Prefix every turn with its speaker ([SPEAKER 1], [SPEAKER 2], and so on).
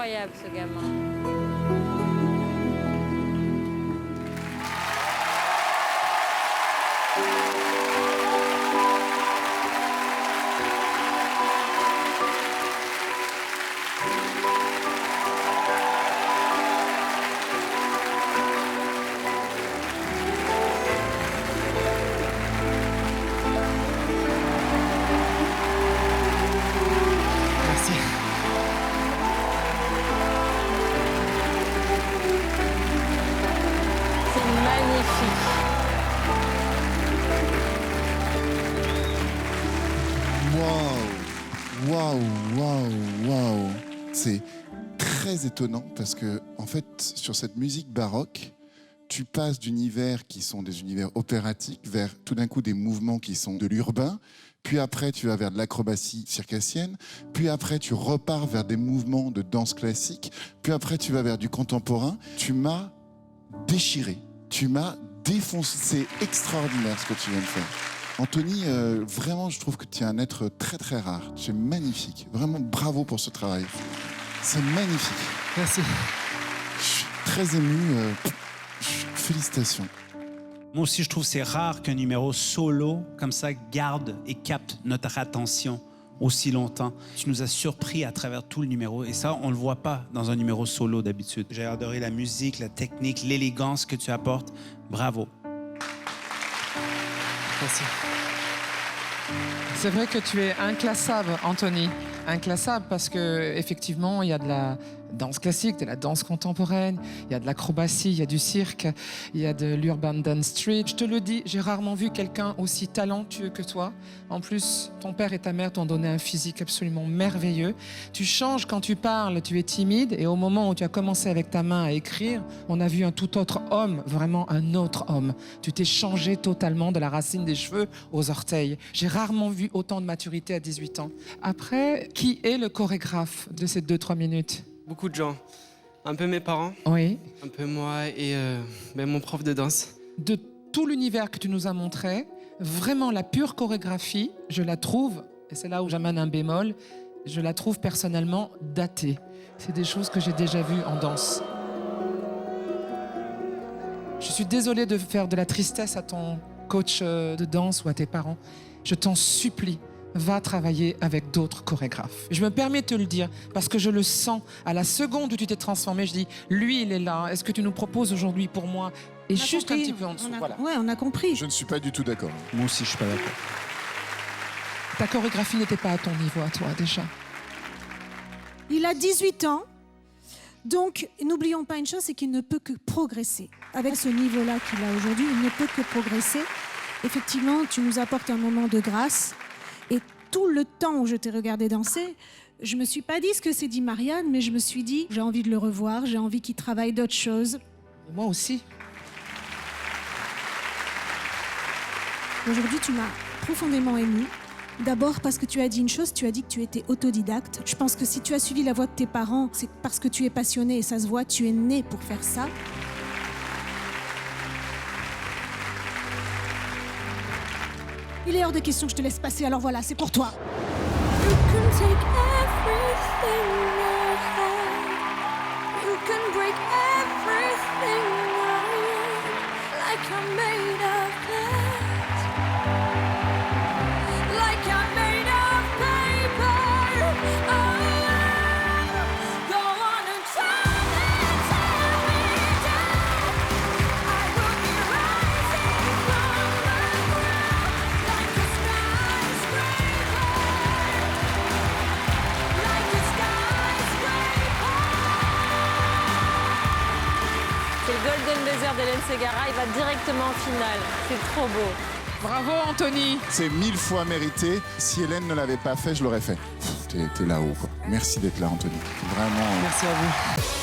[SPEAKER 1] incroyable, ce gamin.
[SPEAKER 2] Waouh. C'est très étonnant parce que, en fait, sur cette musique baroque, tu passes d'univers qui sont des univers opératiques vers tout d'un coup des mouvements qui sont de l'urbain. Puis après, tu vas vers de l'acrobatie circassienne. Puis après, tu repars vers des mouvements de danse classique. Puis après, tu vas vers du contemporain. Tu m'as déchiré. Tu m'as défoncé. C'est extraordinaire ce que tu viens de faire. Anthony, vraiment, je trouve que tu es un être très très rare. Tu es magnifique. Vraiment, bravo pour ce travail. C'est magnifique.
[SPEAKER 3] Merci.
[SPEAKER 2] Je suis très ému. Félicitations.
[SPEAKER 3] Moi aussi, je trouve que c'est rare qu'un numéro solo, comme ça, garde et capte notre attention aussi longtemps. Tu nous as surpris à travers tout le numéro et ça, on ne le voit pas dans un numéro solo d'habitude. J'ai adoré la musique, la technique, l'élégance que tu apportes. Bravo.
[SPEAKER 4] Merci. C'est vrai que tu es inclassable, Anthony. Inclassable parce que effectivement, il y a de la danse classique, de la danse contemporaine, il y a de l'acrobatie, il y a du cirque, il y a de l'urban dance street. Je te le dis, j'ai rarement vu quelqu'un aussi talentueux que toi. En plus, ton père et ta mère t'ont donné un physique absolument merveilleux. Tu changes quand tu parles, tu es timide et au moment où tu as commencé avec ta main à écrire, on a vu un tout autre homme, vraiment un autre homme. Tu t'es changé totalement de la racine des cheveux aux orteils. J'ai rarement vu autant de maturité à 18 ans. Après, qui est le chorégraphe de ces 2-3 minutes ?
[SPEAKER 5] Beaucoup de gens. Un peu mes parents,
[SPEAKER 4] Oui.
[SPEAKER 5] un peu moi et mon prof de danse.
[SPEAKER 4] De tout l'univers que tu nous as montré, vraiment la pure chorégraphie, je la trouve, et c'est là où j'amène un bémol, je la trouve personnellement datée. C'est des choses que j'ai déjà vues en danse. Je suis désolée de faire de la tristesse à ton coach de danse ou à tes parents. Je t'en supplie. Va travailler avec d'autres chorégraphes. Je me permets de te le dire parce que je le sens. À la seconde où tu t'es transformé, je dis, lui, il est là. Est-ce que tu nous proposes aujourd'hui pour moi? Et juste un petit peu en dessous, voilà.
[SPEAKER 6] Ouais, on a compris.
[SPEAKER 2] Je ne suis pas du tout d'accord.
[SPEAKER 3] Moi aussi, je suis pas d'accord.
[SPEAKER 4] Ta chorégraphie n'était pas à ton niveau, à toi, déjà.
[SPEAKER 6] Il a 18 ans. Donc, n'oublions pas une chose, c'est qu'il ne peut que progresser. Avec ce niveau-là qu'il a aujourd'hui, il ne peut que progresser. Effectivement, tu nous apportes un moment de grâce. Et tout le temps où je t'ai regardé danser, je me suis pas dit ce que s'est dit Marianne, mais je me suis dit, j'ai envie de le revoir, j'ai envie qu'il travaille d'autres choses.
[SPEAKER 4] Et moi aussi.
[SPEAKER 6] Aujourd'hui, tu m'as profondément émue. D'abord parce que tu as dit une chose, tu as dit que tu étais autodidacte. Je pense que si tu as suivi la voie de tes parents, c'est parce que tu es passionné et ça se voit, tu es né pour faire ça. Il est hors de question que je te laisse passer, alors voilà, c'est pour toi.
[SPEAKER 7] You can take everything I have. You can break everything I am. Like I'm made of glass. Like I'm made of paper. Oh, go on and tell me down. I will be rising from the ground like a skyscraper. Like a skyscraper.
[SPEAKER 1] C'est le Golden Buzzer d'Hélène Ségara, il va directement en finale. C'est trop beau.
[SPEAKER 4] Bravo, Anthony.
[SPEAKER 2] C'est 1000 fois mérité. Si Hélène ne l'avait pas fait, je l'aurais fait. T'es là-haut, quoi. Merci d'être là, Anthony. Vraiment.
[SPEAKER 4] Merci à vous.